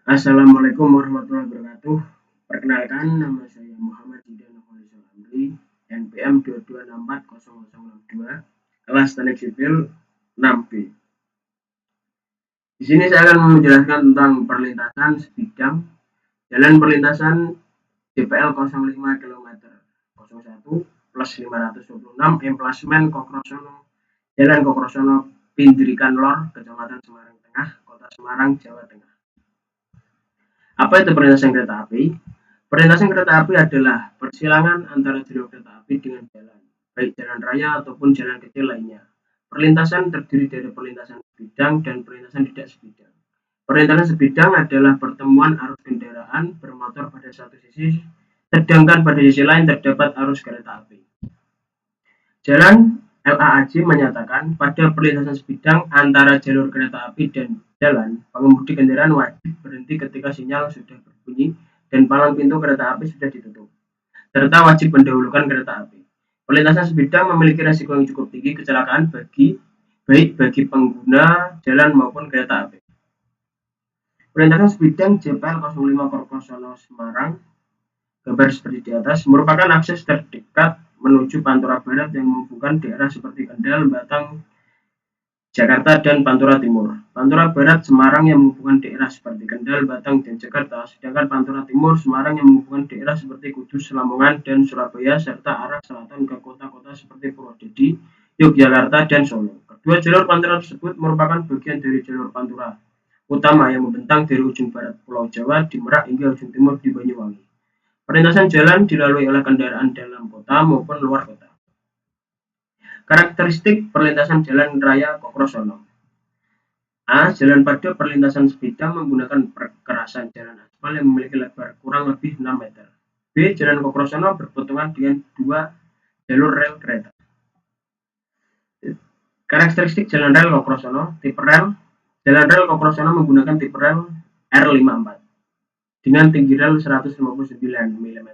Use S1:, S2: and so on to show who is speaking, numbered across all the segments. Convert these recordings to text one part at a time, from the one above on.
S1: Assalamualaikum warahmatullahi wabarakatuh. Perkenalkan, nama saya Muhammad Zidan Nurholis Amri, NPM 22640062, kelas Teknik Sipil 6B. Di sini saya akan menjelaskan tentang perlintasan sebidang jalan perlintasan JPL 05 km 01 plus 526 emplasmen Kokrosono, Jalan Kokrosono Pindrikan Lor, Kecamatan Semarang Tengah, Kota Semarang, Jawa Tengah. Apa itu perlintasan kereta api? Perlintasan kereta api adalah persilangan antara jalur kereta api dengan jalan, baik jalan raya ataupun jalan kecil lainnya. Perlintasan terdiri dari perlintasan sebidang dan perlintasan tidak sebidang. Perlintasan sebidang adalah pertemuan arus kendaraan bermotor pada satu sisi, sedangkan pada sisi lain terdapat arus kereta api. Jalan LAAJ menyatakan pada perlintasan sebidang antara jalur kereta api dan jalan, pengemudi kendaraan wajib berhenti ketika sinyal sudah berbunyi dan palang pintu kereta api sudah ditutup, serta wajib mendahulukan kereta api. Perlintasan sebidang memiliki risiko yang cukup tinggi kecelakaan baik bagi pengguna jalan maupun kereta api. Perlintasan sebidang JPL 05 Korkosono Semarang, gambar seperti di atas, merupakan akses terdekat menuju Pantura Barat yang menghubungkan daerah seperti Kendal, Batang, Jakarta, dan Pantura Timur. Pantura Barat Semarang yang menghubungkan daerah seperti Kendal, Batang, dan Jakarta, sedangkan Pantura Timur Semarang yang menghubungkan daerah seperti Kudus, Lamongan, dan Surabaya, serta arah selatan ke kota-kota seperti Purwodadi, Yogyakarta, dan Solo. Kedua jalur pantura tersebut merupakan bagian dari jalur pantura utama yang membentang dari ujung barat Pulau Jawa di Merak hingga ujung timur di Banyuwangi. Perlintasan jalan dilalui oleh kendaraan dalam kota maupun luar kota. Karakteristik perlintasan jalan raya Kokrosono. A. Jalan pada perlintasan sebidang menggunakan perkerasan jalan aspal yang memiliki lebar kurang lebih 6 meter. B. Jalan Kokrosono berpotongan dengan dua jalur rel kereta. Karakteristik jalan rel Kokrosono. Tipe rel. Jalan rel Kokrosono menggunakan tipe rel R54 dengan tinggi rel 159 mm,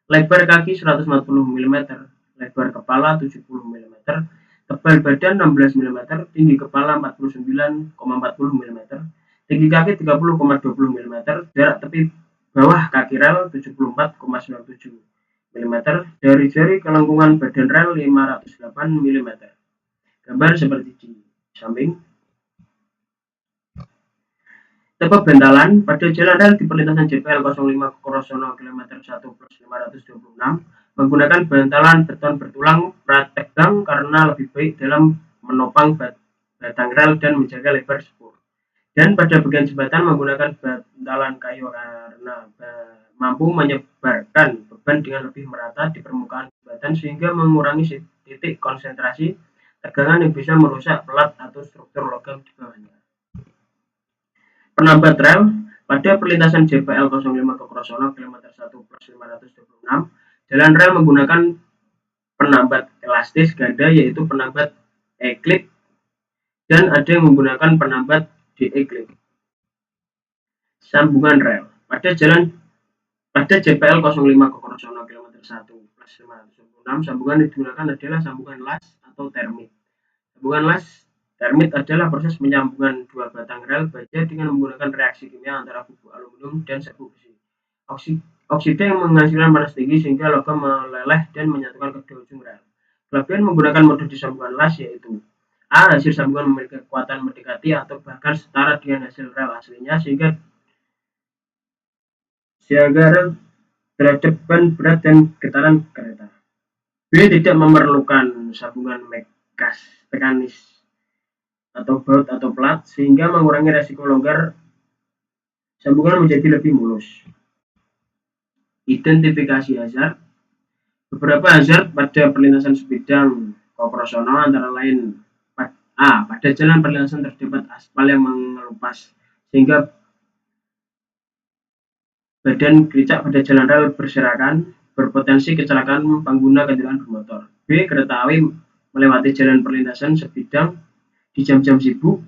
S1: lebar kaki 140 mm, lebar kepala 70 mm, tebal badan 16 mm, tinggi kepala 49,40 mm, tinggi kaki 30,20 mm, jarak tepi bawah kaki rel 74,97 mm, dari jari ke lengkungan badan rel 508 mm. Gambar seperti di samping. Tebak bentalan pada jalan rel di perlintasan JPL 05 Kokrosono km 1 plus 526 menggunakan bantalan beton bertulang prategang karena lebih baik dalam menopang batang rel dan menjaga lebar spur. Dan pada bagian jembatan menggunakan bantalan kayu karena mampu menyebarkan beban dengan lebih merata di permukaan jembatan sehingga mengurangi titik konsentrasi tegangan yang bisa merusak pelat atau struktur logam di bawahnya. Penambat rel pada perlintasan JPL 05 Kokrosono km 1 plus 526, jalan rel menggunakan penambat elastis ganda yaitu penambat E-clip dan ada yang menggunakan penambat DE-clip. Sambungan rel pada JPL 05 Kokrosono km 1 plus 526, sambungan yang digunakan adalah sambungan las atau termit. Sambungan las termit adalah proses penyambungan dua batang rel baja dengan menggunakan reaksi kimia antara bubuk aluminium dan serbuk besi. Oksida yang menghasilkan panas tinggi sehingga logam meleleh dan menyatukan kedua ujung rel. Kelebihan menggunakan metode sambungan las yaitu A. Hasil sambungan memiliki kekuatan mendekati atau bahkan setara dengan hasil rel aslinya sehingga rel terhadap ban berat dan getaran kereta. B. Tidak memerlukan sambungan mekanis atau baut atau plat sehingga mengurangi resiko longgar sambungan menjadi lebih mulus. Identifikasi hazard. Beberapa hazard pada perlintasan sebidang Kokrosono antara lain A. Pada jalan perlintasan terdapat aspal yang mengelupas sehingga badan kericak pada jalan rel berserakan, berpotensi kecelakaan pengguna kendaraan bermotor. B. Kereta api melewati jalan perlintasan sebidang di jam-jam sibuk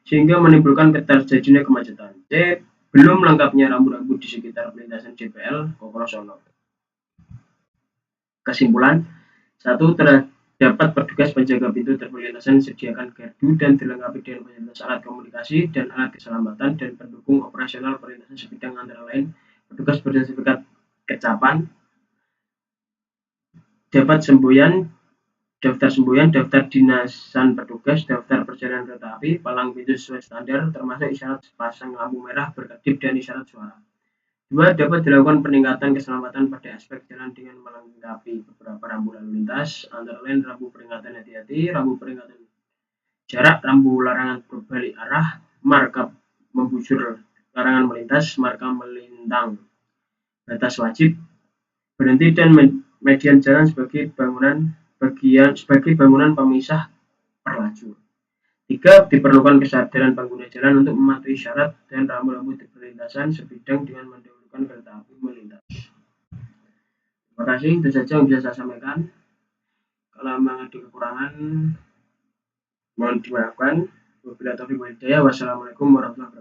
S1: sehingga menimbulkan terjadinya kemacetan. C. Belum lengkapnya rambu-rambu di sekitar perlintasan JPL Kokrosono. Kesimpulan, 1. Dapat petugas penjaga pintu perlintasan sediakan gardu dan dilengkapi dengan fasilitas alat komunikasi dan alat keselamatan dan pendukung operasional perlintasan sebidang antara lain petugas bersertifikat kecapan, dapat semboyan, daftar semboyan, daftar dinasan petugas, daftar perjalanan kereta api, palang pintu sesuai standar, termasuk isyarat pasang lampu merah berkedip dan isyarat suara. 2. Dapat dilakukan peningkatan keselamatan pada aspek jalan dengan melengkapi beberapa rambu lalu lintas, antara lain rambu peringatan hati-hati, rambu peringatan jarak, rambu larangan berbalik arah, marka membujur larangan melintas, marka melintang batas wajib, berhenti dan median jalan sebagai bangunan pemisah perlaju. 3. Diperlukan kesadaran pengguna jalan untuk mematuhi syarat dan rambu-rambu di perlintasan sebidang dengan mendahulukan kereta api melintas. Terima kasih, itu saja yang bisa saya sampaikan. Kalau memang ada kekurangan, mohon dimaafkan. Wabillahi taufiq wal hidayah. Wassalamualaikum warahmatullahi wabarakatuh.